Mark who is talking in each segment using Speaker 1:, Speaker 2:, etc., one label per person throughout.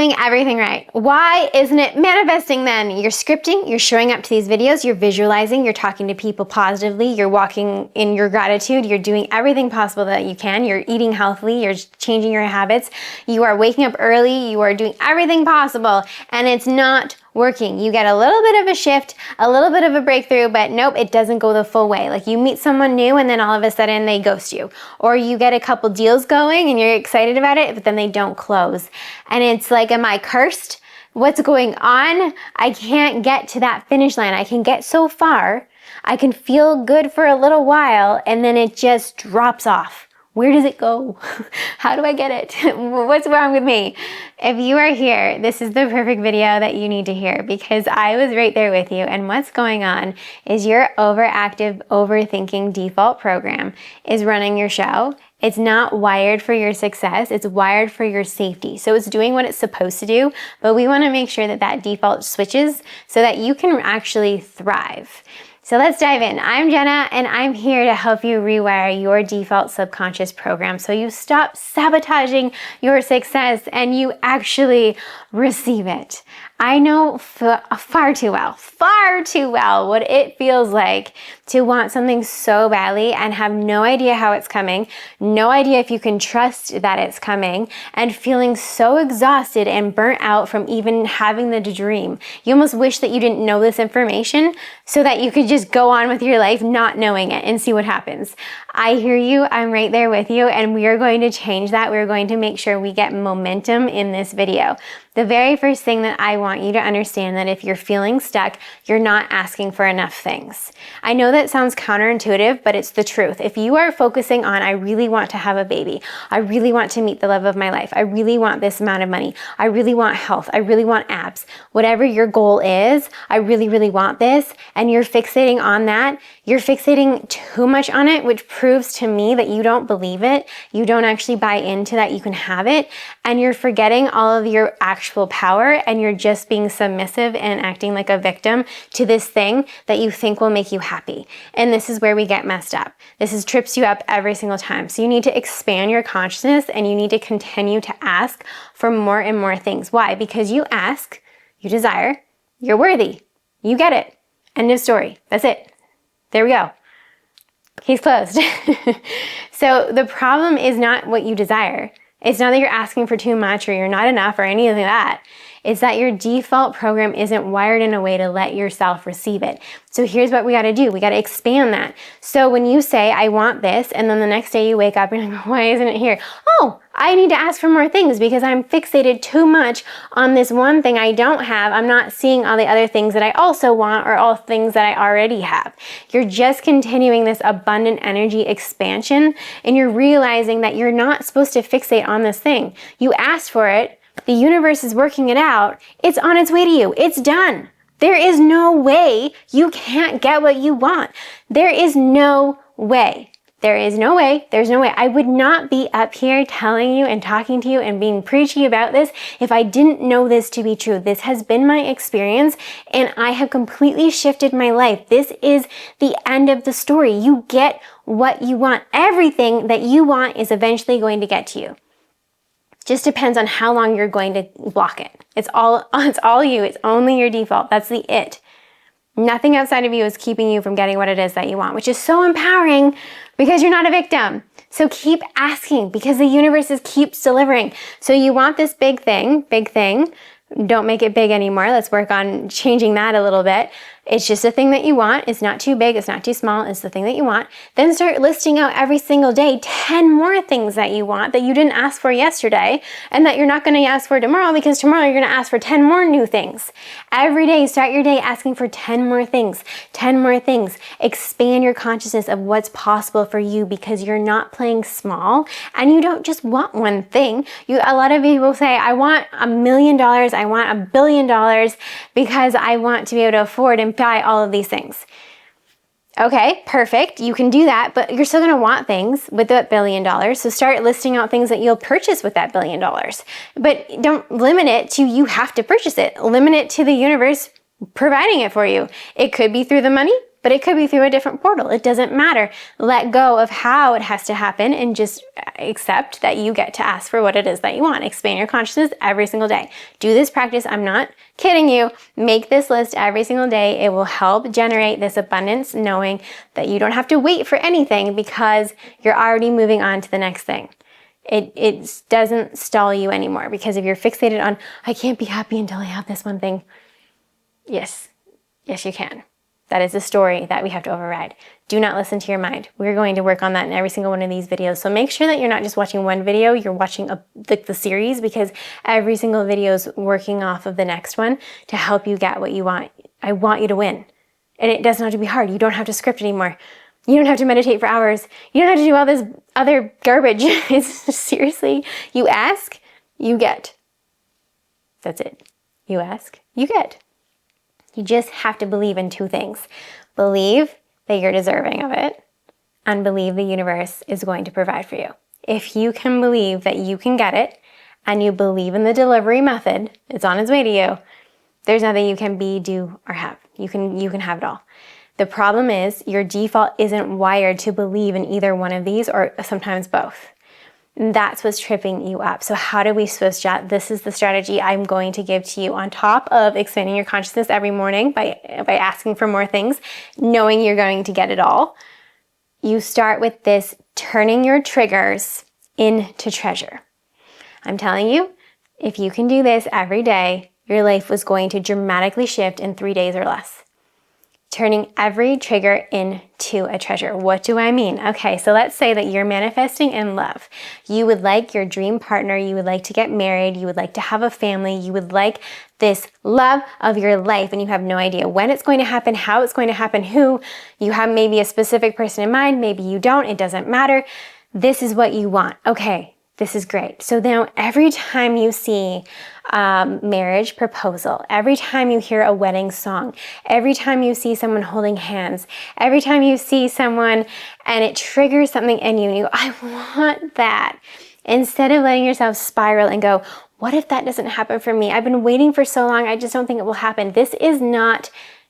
Speaker 1: doing everything right. Why isn't it manifesting then? You're scripting, you're showing up to these videos, you're visualizing, you're talking to people positively, you're walking in your gratitude, you're doing everything possible that you can, you're eating healthily, you're changing your habits, you are waking up early, you are doing everything possible, and it's not working. You get a little bit of a shift, a little bit of a breakthrough, but nope, it doesn't go the full way. Like you meet someone new and then all of a sudden they ghost you. Or you get a couple deals going and you're excited about it, but then they don't close. And it's like, am I cursed? What's going on? I can't get to that finish line. I can get so far. I can feel good for a little while and then it just drops off. Where does it go? How do I get it? What's wrong with me? If you are here, this is the perfect video that you need to hear because I was right there with you. And what's going on is your overactive, overthinking default program is running your show. It's not wired for your success. It's wired for your safety. So it's doing what it's supposed to do, but we want to make sure that that default switches so that you can actually thrive. So let's dive in. I'm Jenna and I'm here to help you rewire your default subconscious program so you stop sabotaging your success and you actually receive it. I know far too well what it feels like to want something so badly and have no idea how it's coming, no idea if you can trust that it's coming, and feeling so exhausted and burnt out from even having the dream. You almost wish that you didn't know this information so that you could just go on with your life not knowing it and see what happens. I hear you, I'm right there with you, and we are going to change that. We're going to make sure we get momentum in this video. The very first thing that I want you to understand that if you're feeling stuck, you're not asking for enough things. I know that sounds counterintuitive, but it's the truth. If you are focusing on, I really want to have a baby, I really want to meet the love of my life, I really want this amount of money, I really want health, I really want abs, whatever your goal is, I really, really want this, and you're fixating on that, you're fixating too much on it, which proves to me that you don't believe it, you don't actually buy into that you can have it, and you're forgetting all of your actual power, and you're just being submissive and acting like a victim to this thing that you think will make you happy. And this is where we get messed up. This trips you up every single time. So you need to expand your consciousness and you need to continue to ask for more and more things. Why? Because you ask, you desire, you're worthy, you get it. End of story. That's it. There we go. Case closed. So the problem is not what you desire. It's not that you're asking for too much or you're not enough or any of that. It's that your default program isn't wired in a way to let yourself receive it. So here's what we got to do. We got to expand that. So when you say, I want this, and then the next day you wake up and you're like, why isn't it here? Oh, I need to ask for more things because I'm fixated too much on this one thing I don't have. I'm not seeing all the other things that I also want or all things that I already have. You're just continuing this abundant energy expansion and you're realizing that you're not supposed to fixate on this thing. You asked for it. The universe is working it out. It's on its way to you. It's done. There is no way you can't get what you want. There is no way. There is no way. There's no way. I would not be up here telling you and talking to you and being preachy about this if I didn't know this to be true. This has been my experience and I have completely shifted my life. This is the end of the story. You get what you want. Everything that you want is eventually going to get to you. Just depends on how long you're going to block it. It's all you. It's only your default. That's the it. Nothing outside of you is keeping you from getting what it is that you want, which is so empowering because you're not a victim. So keep asking because the universe keeps delivering. So you want this big thing. Don't make it big anymore. Let's work on changing that a little bit. It's just a thing that you want. It's not too big. It's not too small. It's the thing that you want. Then start listing out every single day 10 more things that you want that you didn't ask for yesterday and that you're not going to ask for tomorrow because tomorrow you're going to ask for 10 more new things. Every day, start your day asking for 10 more things, 10 more things. Expand your consciousness of what's possible for you because you're not playing small and you don't just want one thing. A lot of people say, I want $1 million. I want $1 billion because I want to be able to afford and buy all of these things. Okay, perfect. You can do that, but you're still going to want things with that $1 billion. So start listing out things that you'll purchase with that $1 billion. But don't limit it to you have to purchase it. Limit it to the universe providing it for you. It could be through the money. but it could be through a different portal. It doesn't matter. Let go of how it has to happen and just accept that you get to ask for what it is that you want. Expand your consciousness every single day. Do this practice. I'm not kidding you. Make this list every single day. It will help generate this abundance, knowing that you don't have to wait for anything because you're already moving on to the next thing. It doesn't stall you anymore, because if you're fixated on, I can't be happy until I have this one thing. Yes, you can. That is a story that we have to override. Do not listen to your mind. We're going to work on that in every single one of these videos. So make sure that you're not just watching one video, you're watching the series, because every single video is working off of the next one to help you get what you want. I want you to win. And it doesn't have to be hard. You don't have to script anymore. You don't have to meditate for hours. You don't have to do all this other garbage. It's seriously, you ask, you get. That's it. You ask, you get. You just have to believe in two things. Believe that you're deserving of it, and believe the universe is going to provide for you. If you can believe that you can get it, and you believe in the delivery method, it's on its way to you, there's nothing you can be, do, or have. You can have it all. The problem is your default isn't wired to believe in either one of these, or sometimes both. That's what's tripping you up. So how do we switch that? This is the strategy I'm going to give to you on top of expanding your consciousness every morning by asking for more things, knowing you're going to get it all. You start with this, turning your triggers into treasure. I'm telling you, if you can do this every day, your life was going to dramatically shift in 3 days or less. Turning every trigger into a treasure. What do I mean? Okay, so let's say that you're manifesting in love. You would like your dream partner, you would like to get married, you would like to have a family, you would like this love of your life, and you have no idea when it's going to happen, how it's going to happen, who. You have maybe a specific person in mind, maybe you don't, it doesn't matter. This is what you want. Okay, this is great. So now every time you see marriage proposal, every time you hear a wedding song, every time you see someone holding hands, every time you see someone and it triggers something in you and you go, I want that. Instead of letting yourself spiral and go, what if that doesn't happen for me? I've been waiting for so long, I just don't think it will happen. This is not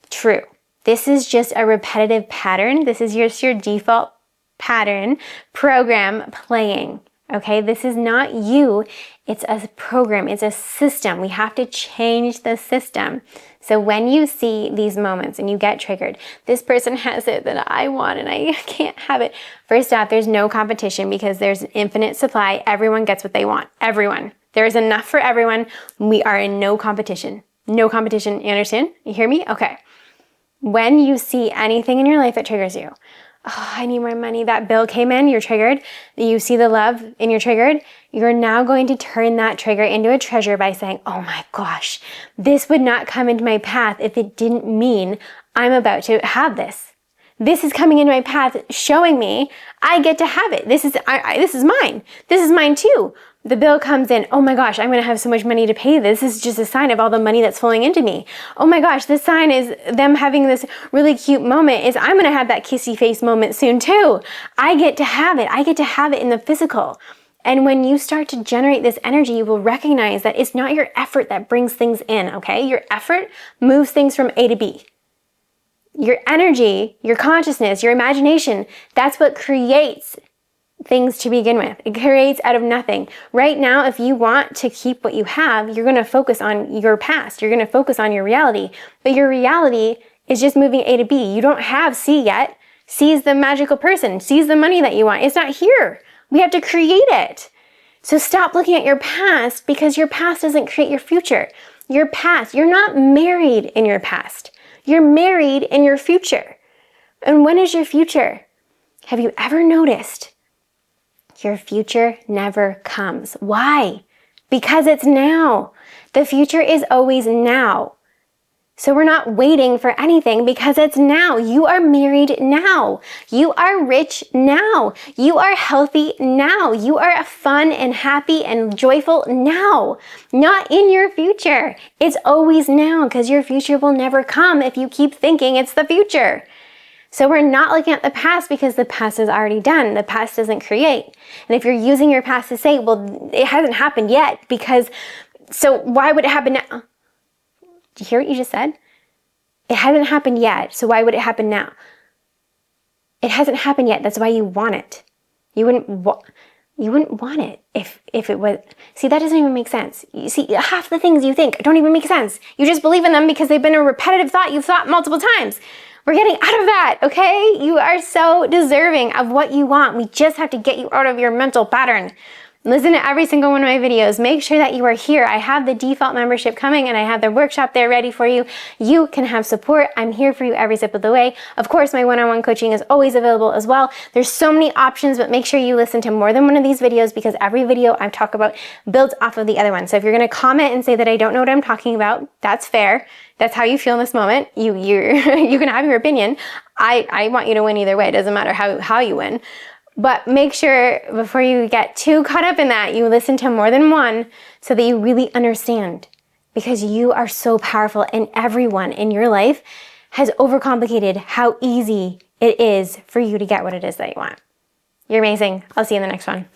Speaker 1: true. This is just a repetitive pattern. This is just your default pattern program playing. Okay, this is not you, it's a program, it's a system. We have to change the system. So when you see these moments and you get triggered, this person has it that I want and I can't have it. First off, there's no competition because there's an infinite supply. Everyone gets what they want. Everyone. There is enough for everyone. We are in no competition. No competition. You understand? You hear me? Okay. When you see anything in your life that triggers you, oh, I need more money, that bill came in, you're triggered. You see the love and you're triggered. You're now going to turn that trigger into a treasure by saying, oh my gosh, this would not come into my path if it didn't mean I'm about to have this. This is coming into my path showing me I get to have it. This is mine. This is mine too. The bill comes in, oh my gosh, I'm gonna have so much money to pay this. This is just a sign of all the money that's flowing into me. Oh my gosh, this sign is them having this really cute moment is I'm gonna have that kissy face moment soon too. I get to have it. I get to have it in the physical. And when you start to generate this energy, you will recognize that it's not your effort that brings things in, okay? Your effort moves things from A to B. Your energy, your consciousness, your imagination, that's what creates things to begin with. It creates out of nothing. Right now, if you want to keep what you have, you're going to focus on your past. You're going to focus on your reality. But your reality is just moving A to B. You don't have C yet. C is the magical person. C is the money that you want. It's not here. We have to create it. So stop looking at your past because your past doesn't create your future. Your past, you're not married in your past. You're married in your future. And when is your future? Have you ever noticed? Your future never comes. Why? Because it's now. The future is always now. So we're not waiting for anything because it's now. You are married now. You are rich now. You are healthy now. You are fun and happy and joyful now. Not in your future. It's always now because your future will never come if you keep thinking it's the future. So we're not looking at the past because the past is already done. The past doesn't create. And if you're using your past to say, well, it hasn't happened yet because, so why would it happen now? Do you hear what you just said? It hasn't happened yet, so why would it happen now? It hasn't happened yet, that's why you want it. You wouldn't want it if it was. See, that doesn't even make sense. You see, half the things you think don't even make sense. You just believe in them because they've been a repetitive thought you've thought multiple times. We're getting out of that, okay? You are so deserving of what you want. We just have to get you out of your mental pattern. Listen to every single one of my videos. Make sure that you are here. I have the default membership coming and I have the workshop there ready for you. You can have support. I'm here for you every step of the way. Of course, my one-on-one coaching is always available as well. There's so many options, but make sure you listen to more than one of these videos because every video I talk about builds off of the other one. So if you're gonna comment and say that I don't know what I'm talking about, that's fair. That's how you feel in this moment. You can have your opinion. I want you to win either way. It doesn't matter how you win. But make sure before you get too caught up in that, you listen to more than one so that you really understand. Because you are so powerful and everyone in your life has overcomplicated how easy it is for you to get what it is that you want. You're amazing. I'll see you in the next one.